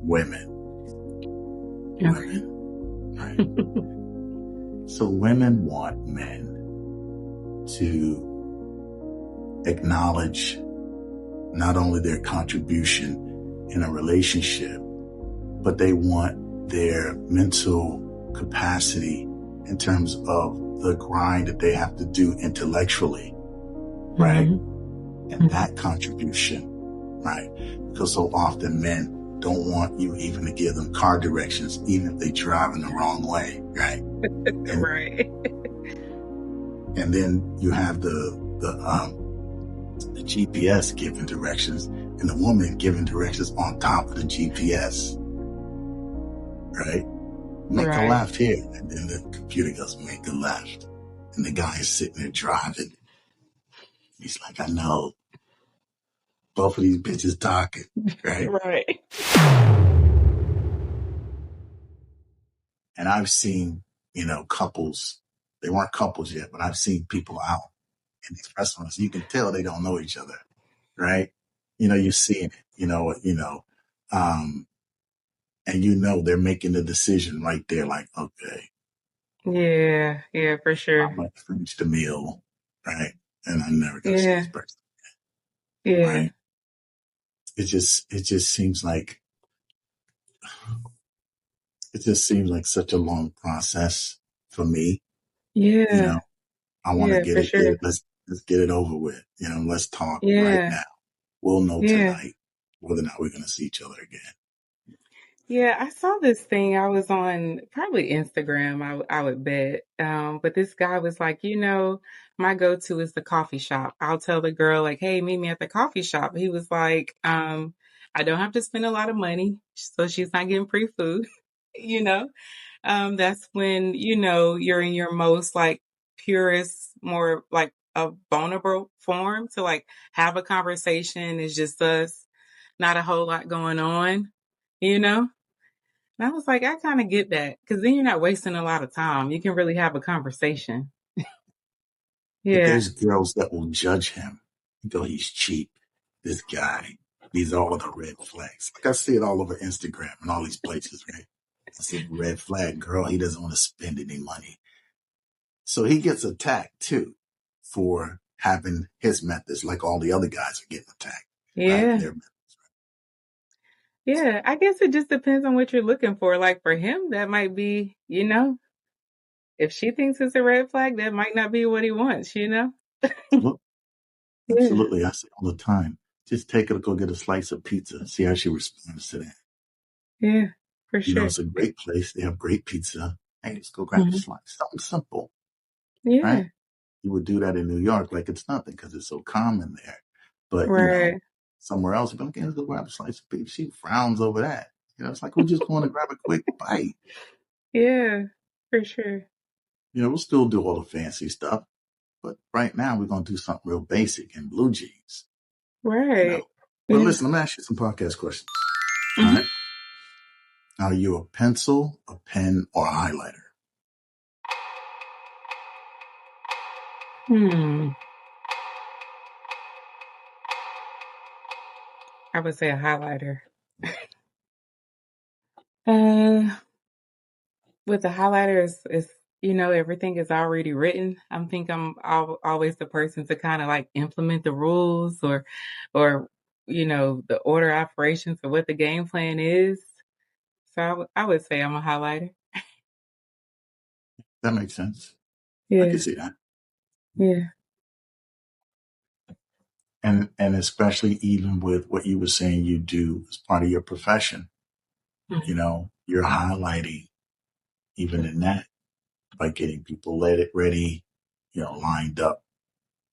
women. Okay. Women, right? So women want men to acknowledge not only their contribution in a relationship, but they want their mental capacity in terms of the grind that they have to do intellectually, right? And that contribution, right? Because so often men don't want you even to give them car directions, even if they drive in the wrong way, right? Right. And then you have the GPS giving directions and the woman giving directions on top of the GPS, right? Make a left here. And then the computer goes, make a left. And the guy is sitting there driving. He's like, I know. Both of these bitches talking, right? Right. And I've seen, couples, they weren't couples yet, but I've seen people out in these restaurants. You can tell they don't know each other, right? You're seeing it, and they're making the decision right there, like, okay, Yeah, for I'm sure. going to finish the meal, right? And I'm never going to see this Yeah, person, yeah, right? It just seems like such a long process for me. yeah, I want to yeah, get for it there. sure. Let's get it over with. Let's talk right Yeah, now. We'll know yeah. tonight whether or not we're going to see each other again. Yeah, I saw this thing. I was on probably Instagram, I would bet. But this guy was like, my go-to is the coffee shop. I'll tell the girl like, hey, meet me at the coffee shop. He was like, I don't have to spend a lot of money, so she's not getting free food, you know. That's when, you're in your most like purest, more like a vulnerable form to like have a conversation. It's just us, not a whole lot going on, you know? And I was like, I kind of get that because then you're not wasting a lot of time. You can really have a conversation. But Yeah. there's girls that will judge him. Go, he's cheap. This guy. These are all the red flags. Like I see it all over Instagram and all these places, right? I see red flag girl. He doesn't want to spend any money. So he gets attacked too for having his methods, like all the other guys are getting attacked for having Yeah. their methods. Yeah. I guess it just depends on what you're looking for. Like for him, that might be, if she thinks it's a red flag, that might not be what he wants. Absolutely. Yeah. Absolutely. I say all the time, just take her to go get a slice of pizza. See how she responds to that. Yeah. For sure. It's a great place. They have great pizza. Hey, just go grab a Mhm. slice. Something simple, right? Yeah. You would do that in New York like it's nothing because it's so common there. But, Right. somewhere else, you'd be like, okay, let's go grab a slice of pizza. She frowns over that. It's like, we're just going to grab a quick bite. Yeah. For sure. We'll still do all the fancy stuff. But right now, we're going to do something real basic in blue jeans, you know. Right. But Yeah. listen, let me ask you some podcast questions. All Hmm. right. Are you a pencil, a pen, or a highlighter? Hmm. I would say a highlighter. Uh, with the highlighter, everything is already written. I'm always the person to kind of like implement the rules or the order of operations of what the game plan is. So I would say I'm a highlighter. That makes sense. I can Yeah, see that. yeah. And especially even with what you were saying you do as part of your profession, Mhm. you're highlighting even in that by getting people ready, lined up,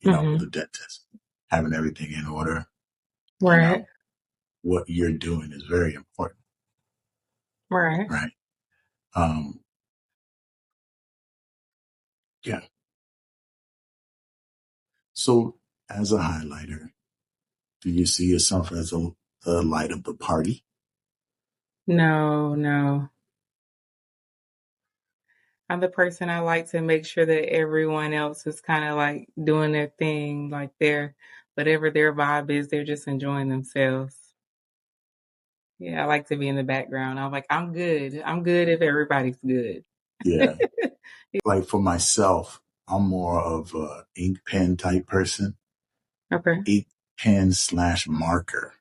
with Mhm. the dentist, having everything in order. You Right, know, what you're doing is very important, right. right? Um, yeah. So as a highlighter, do you see yourself as the light of the party? No, no. I'm the person I like to make sure that everyone else is kind of like doing their thing, like whatever their vibe is, they're just enjoying themselves. Yeah, I like to be in the background. I'm like, I'm good. I'm good if everybody's good. Yeah. Like for myself, I'm more of a ink pen type person. Okay. Ink pen slash marker.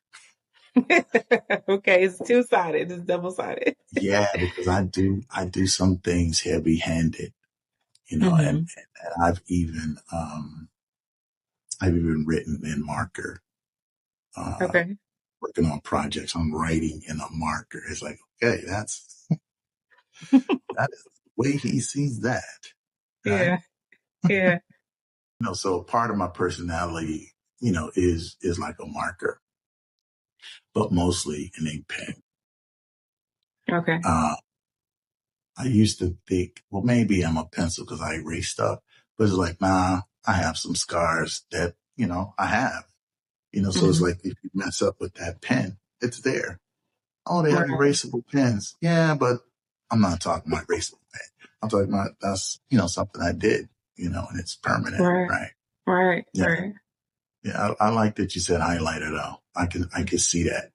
Okay, it's two-sided. It's double-sided. Yeah, because I do some things heavy handed, Hmm. and I've even written in marker, uh, Okay. working on projects. I'm writing in a marker. It's like, okay, that is the way he sees that, right? Yeah. Yeah. So part of my personality, is like a marker, but mostly an ink pen. Okay. Uh, I used to think, well, maybe I'm a pencil because I erase stuff, but it's like, nah, I have some scars that, I have, so it's Hmm. like if you mess up with that pen, it's there. Oh, they have Right. erasable pens. Yeah, but I'm not talking about erasable pen. I'm talking about that's, something I did, and it's permanent, Right. right? Right. Yeah. Right. Yeah. I like that you said highlighter though. I can see that,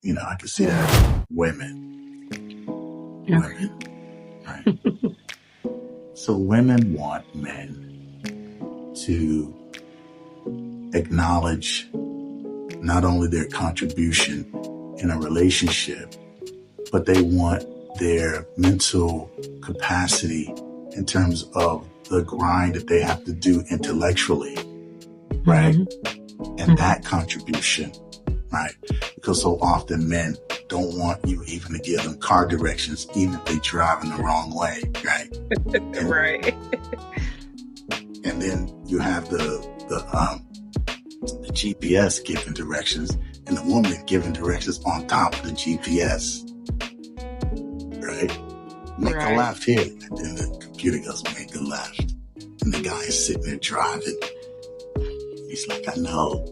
I can see Yeah. that women, Okay. right? So women want men to acknowledge not only their contribution in a relationship, but they want their mental capacity in terms of the grind that they have to do intellectually, right? Hmm. And Hmm. that contribution, right? Because so often men don't want you even to give them car directions, even if they drive in the wrong way, right? And Right. and then you have the GPS giving directions and the woman giving directions on top of the GPS, right? Make a Right. left here. And then the computer goes, make a left. And the guy is sitting there driving. He's like, I know.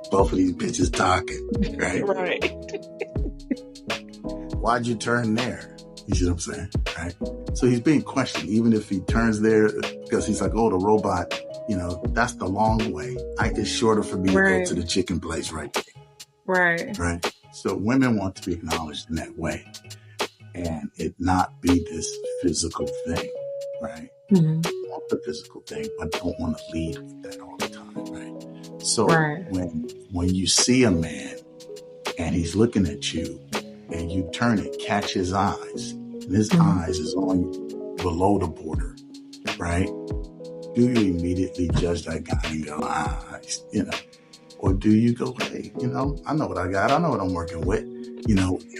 Both of these bitches talking, right? Right. Why'd you turn there? You see what I'm saying? Right? So he's being questioned, even if he turns there because he's like, oh, the robot, that's the long way. It's shorter for me to go to Right. the chicken place right there. Right. Right? So women want to be acknowledged in that way and it not be this physical thing, right? Hmm. Want the physical thing, but don't want to lead with that all the time, right? So Right. when you see a man and he's looking at you and you turn and catch his eyes, and his Hmm. eyes is on below the border, right? Do you immediately judge that guy and go, or do you go, hey, I know what I got. I know what I'm working with.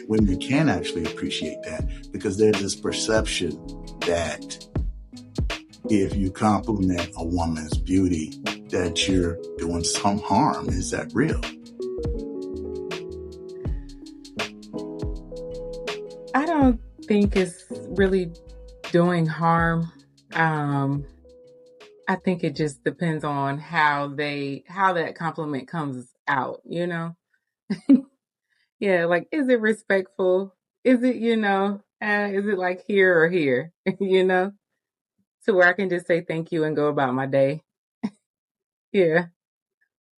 Women can actually appreciate that because there's this perception that if you compliment a woman's beauty, that you're doing some harm. Is that real? I don't think it's really doing harm. I think it just depends on how that compliment comes out. Yeah, like is it respectful? Is it, is it like here or here, you know, to where I can just say thank you and go about my day. Yeah.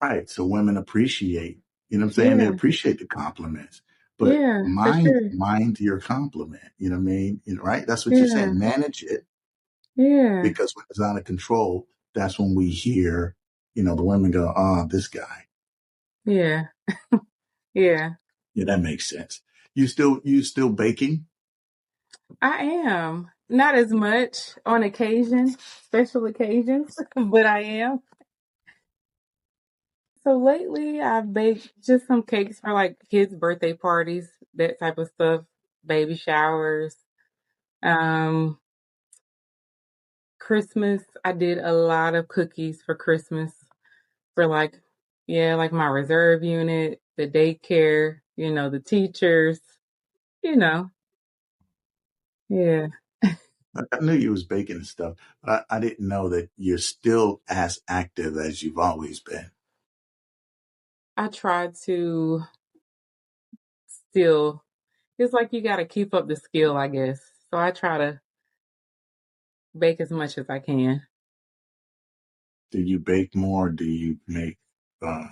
Right. So women appreciate, what I'm saying? They Yeah. appreciate the compliments, but Yeah, for mind, sure. mind your compliment. You know what I mean? Right. That's what you're Yeah. saying. Manage it Yeah. because when it's out of control, that's when we hear, the women go, oh, this guy. Yeah. Yeah. Yeah, that makes sense. You still baking? I am. Not as much on occasion, special occasions, but I am. So lately I've baked just some cakes for like kids' birthday parties, that type of stuff, baby showers. Um, Christmas, I did a lot of cookies for Christmas for like, yeah, like my reserve unit, the daycare, the teachers, you know. Yeah. I knew you was baking and stuff, but I didn't know that you're still as active as you've always been. I try to still, it's like you got to keep up the skill, I guess. So I try to bake as much as I can. Do you bake more? Do you make uh,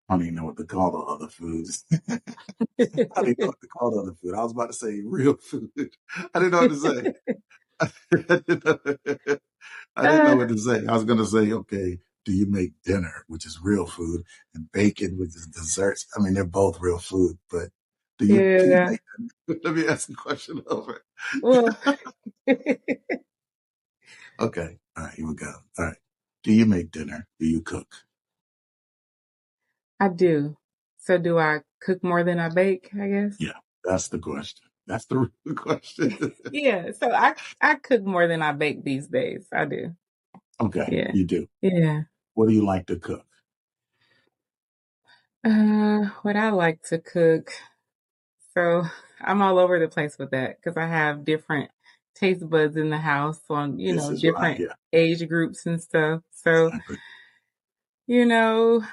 I don't even know what to call the other foods. I didn't know what to call the other food. I was about to say real food. I didn't know what to say. I didn't know Uh, what to say. I was going to say, okay, do you make dinner, which is real food, and bacon, which is desserts? I mean, they're both real food, but do you yeah. make them? Let me ask the question over. Well, Okay. All right. Here we go. All right. Do you make dinner? Do you cook? I do. So do I cook more than I bake, I guess? Yeah. That's the question. That's the real question. Yeah. So I cook more than I bake these days. I do. Okay. Yeah. You do. Yeah. What do you like to cook? What I like to cook. So I'm all over the place with that because I have different taste buds in the house on, This is right different here. age groups and stuff. So, Exactly. you know,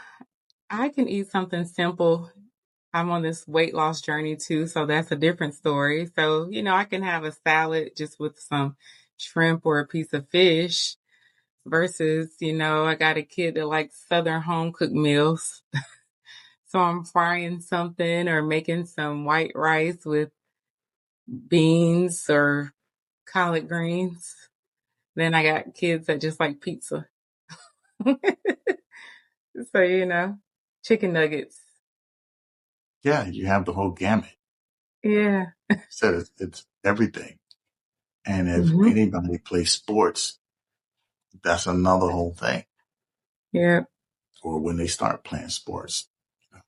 I can eat something simple. I'm on this weight loss journey too, so that's a different story. So, I can have a salad just with some shrimp or a piece of fish versus, I got a kid that likes Southern home cooked meals. So I'm frying something or making some white rice with beans or collard greens. Then I got kids that just like pizza. So, chicken nuggets. Yeah. You have the whole gamut. Yeah. Said it's everything. And if Hmm. anybody plays sports, that's another whole thing. Yeah. Or when they start playing sports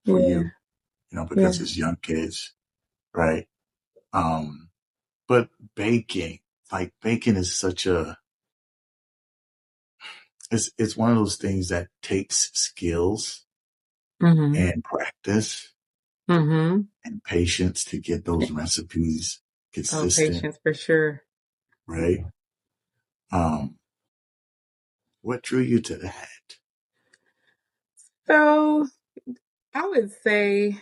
for Yeah. you, because Yeah. it's young kids, right? Um, but baking, like baking is such it's one of those things that takes skills Hmm. and practice Hmm. and patience to get those recipes Oh, consistent, patience for sure. right? Um, what drew you to that? So I would say,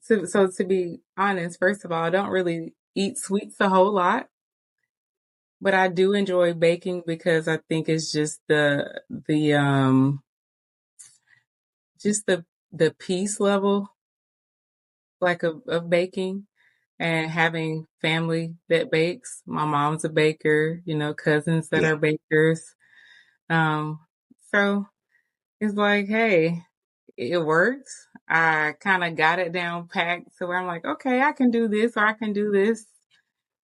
so to be honest, first of all, I don't really eat sweets a whole lot, but I do enjoy baking because I think it's just just the peace level like of baking and having family that bakes. My mom's a baker, cousins that Yeah, are bakers. Um, so it's like, hey, it works. I kind of got it down packed to where I'm like, okay, I can do this or I can do this.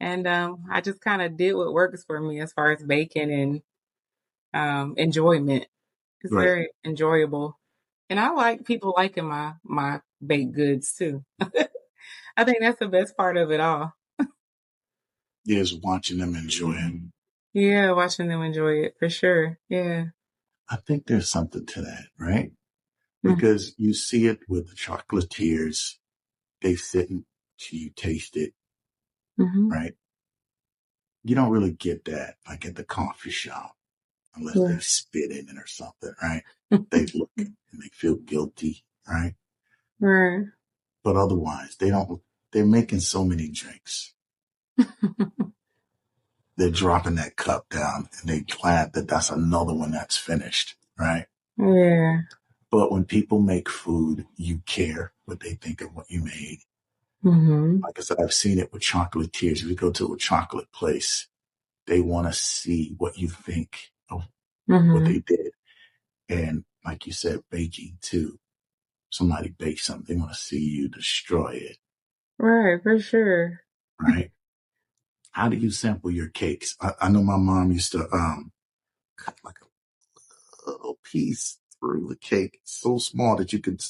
And I just kind of did what works for me as far as baking and enjoyment. It's right. very enjoyable. And I like people liking my baked goods too. I think that's the best part of it all. Is watching them enjoy it. Yeah, watching them enjoy it for sure. Yeah. I think there's something to that, right? Hmm. Because you see it with the chocolatiers. They sit and you taste it, Hmm. right? You don't really get that like at the coffee shop unless they Yeah. spit in it or something, right? They look and they feel guilty, right? Right. But otherwise, they don't, they're making so many drinks. They're dropping that cup down and they glad that that's another one that's finished, right? Yeah. But when people make food, you care what they think of what you made. Hmm. Like I said, I've seen it with chocolatiers. If you go to a chocolate place, they want to see what you think of what Hmm. they did. And like you said, baking too. Somebody bakes something, they want to see you destroy it, Right, for sure. right? How do you sample your cakes? I know my mom used to cut like a little piece through the cake, so small that you could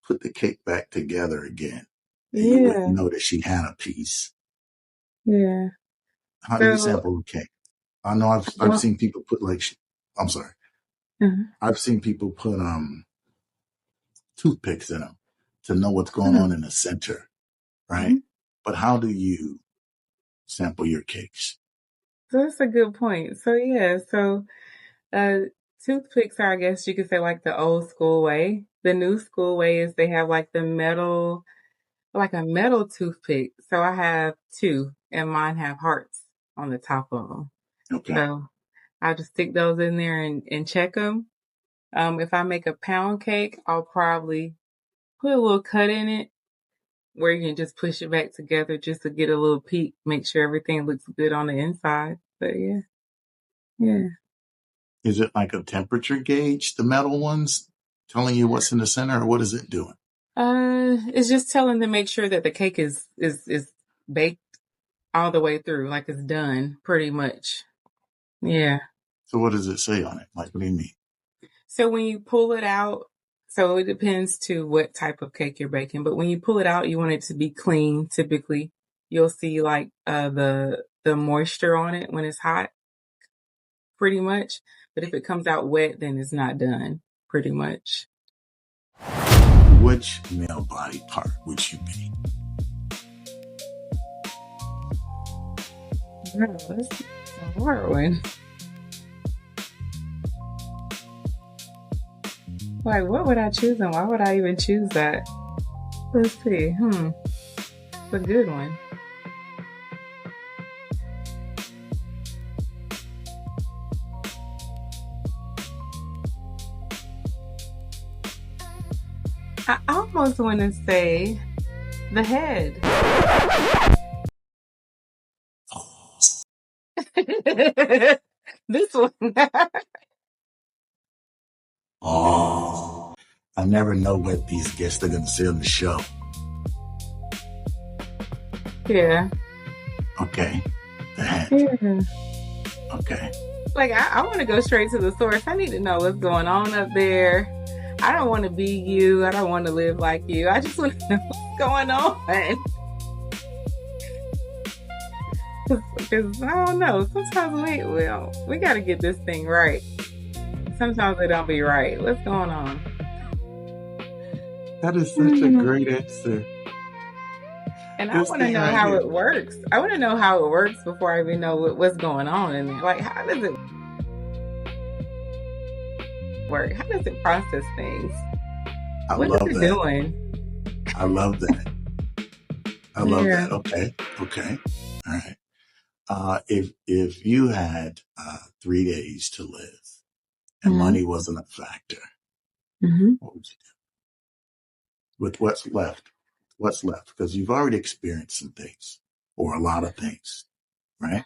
put the cake back together again, and you wouldn't Yeah. know that she had a piece. Yeah. How do you So, sample a cake? I know I've well, seen people put like I'm sorry, uh I've seen people put toothpicks in them to know what's going mhm. on in the center, right? But how do you sample your cakes? So that's a good point. So yeah, so uh toothpicks are, I guess you could say, like the old school way. The new school way is they have like the metal, like a metal toothpick. So I have two, and mine have hearts on the top of them. Okay. So I just stick those in there and check them. If I make a pound cake, I'll probably put a little cut in it where you can just push it back together just to get a little peek, make sure everything looks good on the inside. But yeah, yeah. Is it like a temperature gauge, the metal ones, telling you what's in the center, or what is it doing? It's just telling to make sure that the cake is baked all the way through, like it's done pretty much. Yeah. So what does it say on it? Like, what do you mean? So when you pull it out, so it depends to what type of cake you're baking, but when you pull it out, you want it to be clean. Typically, you'll see like the moisture on it when it's hot, pretty much. But if it comes out wet, then it's not done, pretty much. Which male body part would you be? Wow, that's a hard one. Like, what would I choose and why would I even choose that? Let's see. It's a good one. I almost want to say the head. This one. Oh, I never know what these guests are going to say on the show. Yeah. Okay, the head. Yeah. Okay. Like, I want to go straight to the source. I need to know what's going on up there. I don't want to be you. I don't want to live like you. I just want to know what's going on. Because I don't know. Sometimes we got to get this thing right. Sometimes it don't be right. What's going on? That is such a great answer. And I want to know how it works. I want to know how it works before I even know what's going on in there. Like, how does it work? How does it process things? What is it doing? I love that. I love that. Okay. All right. If you had 3 days to live and money wasn't a factor, what would you do? With what's left? What's left? Because you've already experienced some things, or a lot of things, right?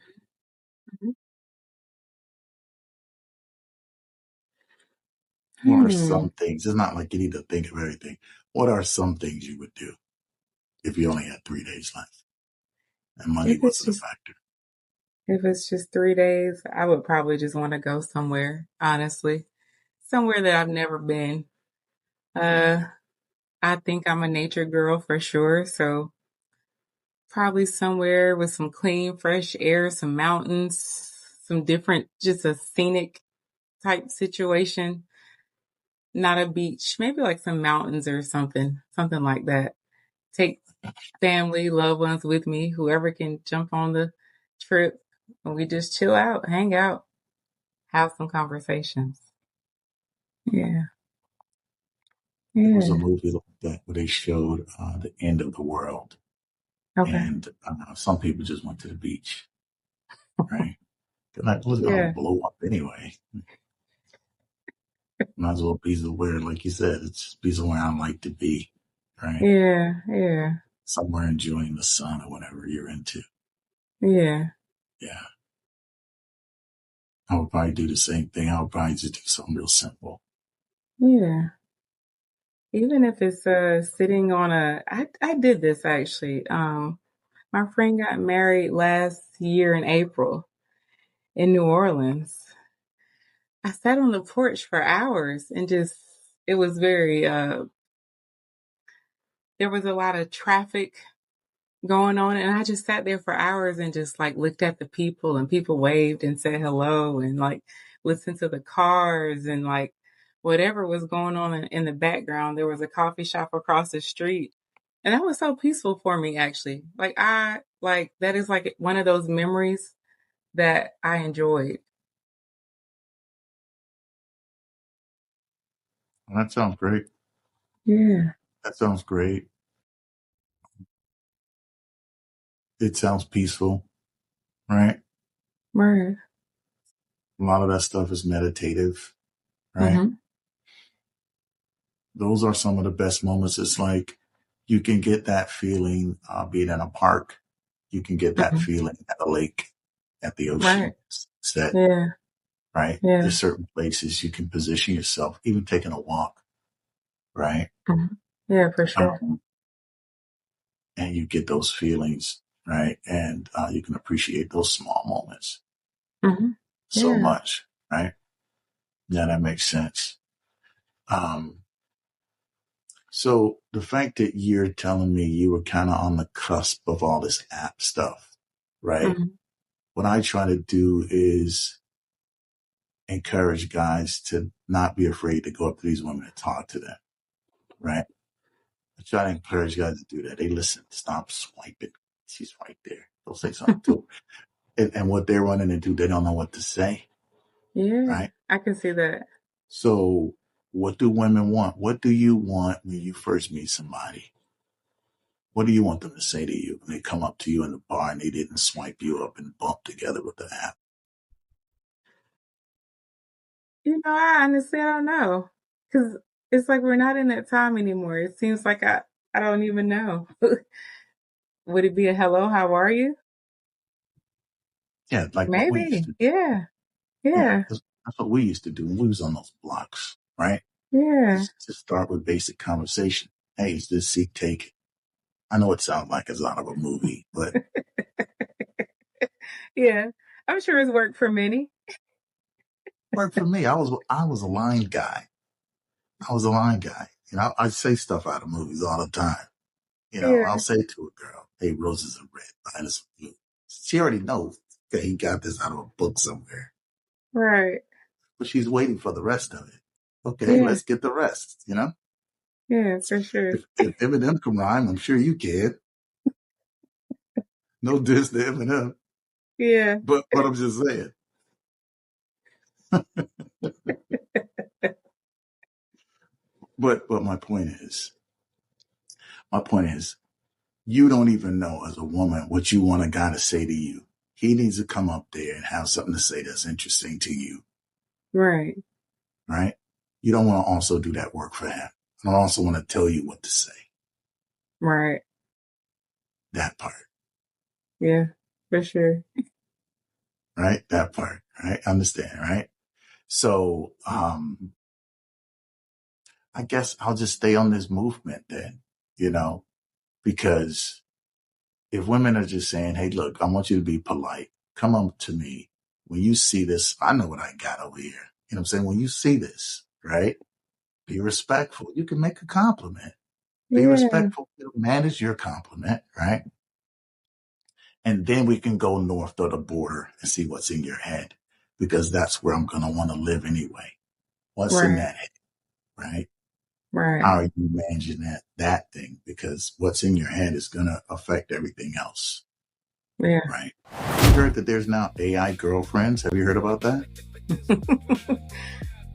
What are some things? It's not like you need to think of everything. What are some things you would do if you only had 3 days left and money wasn't a factor? If it's just 3 days, I would probably just want to go somewhere, honestly. Somewhere that I've never been. I think I'm a nature girl for sure, so probably somewhere with some clean, fresh air, some mountains, some different, just a scenic type situation. Not a beach, maybe like some mountains or something like that. Take family, loved ones with me, whoever can jump on the trip, and we just chill out, hang out, have some conversations. Yeah. There was a movie like that where they showed the end of the world. Okay. And some people just went to the beach, right? It was going to blow up anyway. Might as well be somewhere, like you said, it's just be somewhere I like to be, right? Yeah. Somewhere enjoying the sun or whatever you're into. Yeah. I would probably do the same thing. I would probably just do something real simple. Yeah. Even if it's sitting on I did this actually. My friend got married last year in April in New Orleans. I sat on the porch for hours and it was very there was a lot of traffic going on, and I just sat there for hours and just like looked at the people, and people waved and said hello and like listened to the cars and like whatever was going on in the background. There was a coffee shop across the street, and that was so peaceful for me actually. Like that is like one of those memories that I enjoyed. Well, that sounds great. Yeah. That sounds great. It sounds peaceful, right? Right. A lot of that stuff is meditative, right? those are some of the best moments. It's like you can get that feeling being in a park. You can get that Mhm. feeling at a lake, at the Right. ocean set, Yeah. right? Yeah. There's certain places you can position yourself, even taking a walk, right? Mhm. Yeah, for sure. Um, and you get those feelings, right? And you can appreciate those small moments Mhm. so Yeah. much, right? Yeah, that makes sense. Um, so the fact that you're telling me you were kind of on the cusp of all this app stuff, right? Mhm. What I try to do is encourage guys to not be afraid to go up to these women and talk to them, right? I try to encourage guys to do that. They listen, stop swiping. She's right there. They'll say something to them. And what they're running into, they don't know what to say, Yeah, right? I can see that. So what do women want? What do you want when you first meet somebody? What do you want them to say to you when they come up to you in the bar and they didn't swipe you up and bump together with the app? I honestly I don't know, cause it's like we're not in that time anymore. It seems like I don't even know. Would it be a hello, how are you? Yeah, like what we used Maybe. to do. Yeah. Yeah, Yeah. that's what we used to do when we was on those blocks, right? Yeah. Just start with basic conversation. Hey, is this seat taken? I know it sounds like it's out of a movie, but Yeah. I'm sure it's worked for many. worked for me. I was a line guy. I was a line guy. I say stuff out of movies all the time. I'll Yeah. say to a girl, "Hey, roses are red, violets are blue." She already knows that he got this out of a book somewhere, Right. but she's waiting for the rest of it. Okay, Yeah. let's get the rest. Yeah, for sure. If Eminem can rhyme, I'm sure you can. No diss to Eminem, Yeah. but I'm just saying. But my point is, you don't even know as a woman what you want a guy to say to you. He needs to come up there and have something to say that's interesting to you, Right. right? You don't want to also do that work for him. I don't also want to tell you what to say. Right. That part, Yeah, for sure. right? That part, right? Understand, right? So, I guess I'll just stay on this movement then, you know, because if women are just saying, hey, look, I want you to be polite, come up to me. When you see this, I know what I got over here. You know what I'm saying? When you see this, right? Be respectful. You can make a compliment. Be Yeah. respectful. Manage your compliment, right? And then we can go north of the border and see what's in your head, because that's where I'm going to want to live anyway. What's in Right. that head, right? Right. How are you managing that thing? Because what's in your head is going to affect everything else, Yeah. right? You heard that there's now AI girlfriends. Have you heard about that?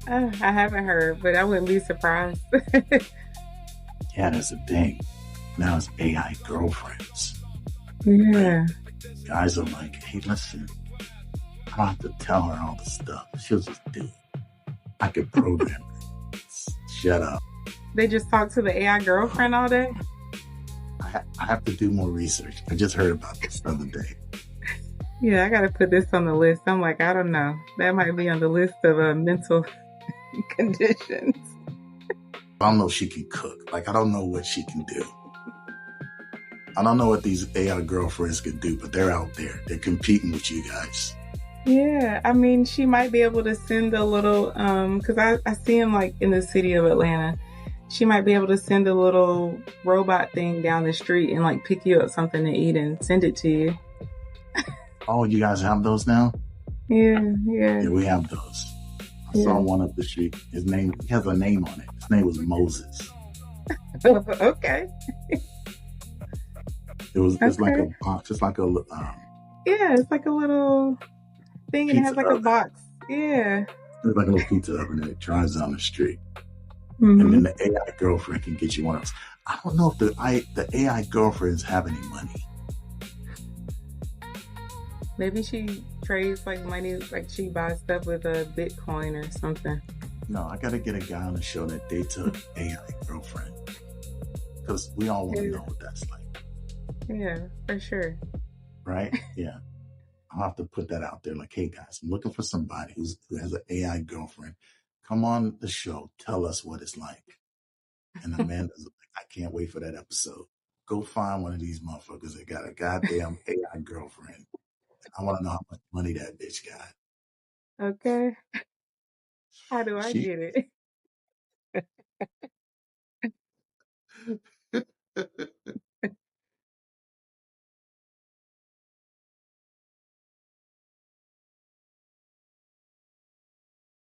I haven't heard, but I wouldn't be surprised. Yeah, that's a thing. Now it's AI girlfriends, right? Yeah. Guys are like, hey, listen, I don't have to tell her all the stuff. She'll just do it. I could program her. Shut up. They just talk to the AI girlfriend all day? I have to do more research. I just heard about this the other day. Yeah, I got to put this on the list. I'm like, I don't know. That might be on the list of mental conditions. I don't know if she can cook. Like, I don't know what she can do. I don't know what these AI girlfriends can do, but they're out there. They're competing with you guys. Yeah, I mean, she might be able to send a little, because I see him like in the city of Atlanta. She might be able to send a little robot thing down the street and like pick you up something to eat and send it to you. Oh, you guys have those now? Yeah, yeah, Yeah, we have those. I saw yeah. one up the street. He has a name on it. His name was Moses. Okay, It's like a okay. box. It's like a Yeah, it's like a little thing and it has pizza like a oven. box. Yeah. It's like a little pizza oven, and it drives down the street. And Hmm. then the AI girlfriend can get you one of those. I don't know if the AI girlfriends have any money. Maybe she trades like money, like she buys stuff with a Bitcoin or something. No, I got to get a guy on the show that dates a AI girlfriend because we all want to Yeah, know what that's like, yeah, for sure. right? Yeah. I'll have to put that out there. Like, hey guys, I'm looking for somebody who has an AI girlfriend. Come on the show. Tell us what it's like. And Amanda's like, I can't wait for that episode. Go find one of these motherfuckers that got a goddamn AI girlfriend. I want to know how much money that bitch got. Okay. How do I She get it?